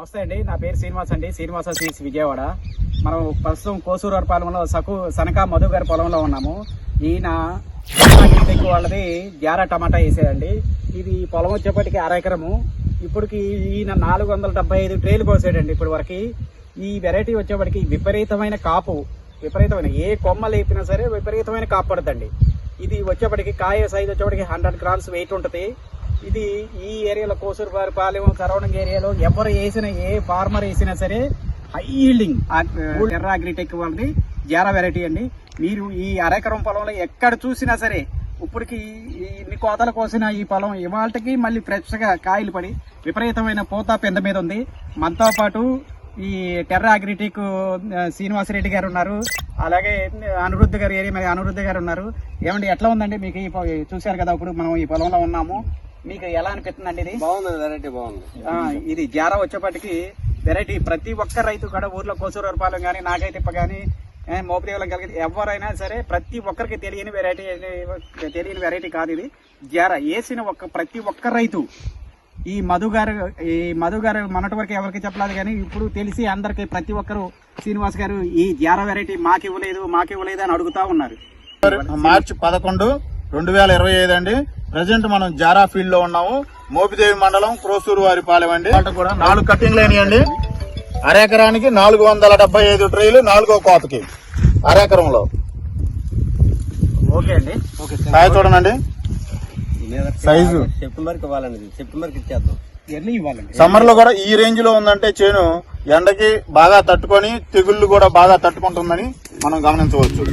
నమస్తే అండి, నా పేరు శ్రీనివాస్ అండి. శ్రీనివాస సీడ్స్ విజయవాడ. మనం ప్రస్తుతం కోసూరు పొలంలో సనకా మధు గారి పొలంలో ఉన్నాము. ఈయన వాళ్ళది జారా టమాటా వేసేయండి. ఇది పొలం వచ్చేప్పటికి 1/2 ఎకరము. ఇప్పటికి ఈయన 475 ట్రేలు కోసాడండి ఇప్పటి వరకు. ఈ వెరైటీ వచ్చేప్పటికి విపరీతమైన కాపు, విపరీతమైన ఏ కొమ్మ లేపినా సరే విపరీతమైన కాపు పడుతుంది. ఇది వచ్చేప్పటికి కాయ సైజ్ వచ్చేప్పటికి 100 గ్రామ్స్ వెయిట్ ఉంటుంది. ఇది ఈ ఏరియాలో కోసూరు పాలెం సరౌండింగ్ ఏరియాలో ఎవరు వేసిన ఏ ఫార్మర్ వేసినా సరే హై ఈల్డింగ్ టెర్రా అగ్రిటెక్ వాళ్ళది జారా వెరైటీ అండి. మీరు ఈ 1/2 ఎకరం పొలంలో ఎక్కడ చూసినా సరే ఇప్పటికి ఇన్ని కోతలు కోసిన ఈ పొలం ఇవాళకి మళ్ళీ ఫ్రెష్ గా కాయలు పడి విపరీతమైన పూత పెంద మీద ఉంది. మనతో పాటు ఈ టెర్రా అగ్రిటెక్ శ్రీనివాసరెడ్డి గారు ఉన్నారు, అలాగే అనిరుద్ధ గారు అనిరుద్ధ గారు ఉన్నారు. ఏమండి, ఎట్లా ఉందండి మీకు? చూశారు కదా, ఇప్పుడు మనం ఈ పొలంలో ఉన్నాము. మీకు ఎలా అనిపిస్తుందండి? ఇది బాగుంది, వెరైటీ బాగుంది. ఇది జారా వచ్చేప్పటికి వెరైటీ ప్రతి ఒక్క రైతు కూడా ఊర్లో కోసూరు పాలెం కానీ నాగైతిప్ప కానీ మోపిదేవులం కలిగి ఎవరైనా సరే ప్రతి ఒక్కరికి తెలియని వెరైటీ కాదు ఇది. జారా వేసిన ప్రతి ఒక్క రైతు ఈ మధు గారు మొన్నటి వరకు ఎవరికి చెప్పలేదు కానీ ఇప్పుడు తెలిసి అందరికి ప్రతి ఒక్కరు శ్రీనివాస్ గారు ఈ జారా వెరైటీ మాకు ఇవ్వలేదు అని అడుగుతా ఉన్నారు. మార్చి 11, 2025 అండి. ప్రజెంట్ మనం జారా ఫీల్డ్ లో ఉన్నాము. మోపిదేవి మండలం కోసూరు వారి పాలెం అండి. కూడా 4 కట్టింగ్లు అయినాయండి. 1/2 ఎకరానికి 475 ట్రైలు 4వ కోతకి 1/2 ఎకరంలో. ఓకే అండి, కాయ చూడండి సైజు. సెప్టెంబర్కి ఇవ్వాలండి, సెప్టెంబర్కి ఇచ్చేద్దాం. ఎర్లీ ఇవ్వాలండి. సమ్మర్ లో కూడా ఈ రేంజ్ లో ఉందంటే చేను ఎండకి బాగా తట్టుకొని తెగుళ్లు కూడా బాగా తట్టుకుంటుందని మనం గమనించవచ్చు.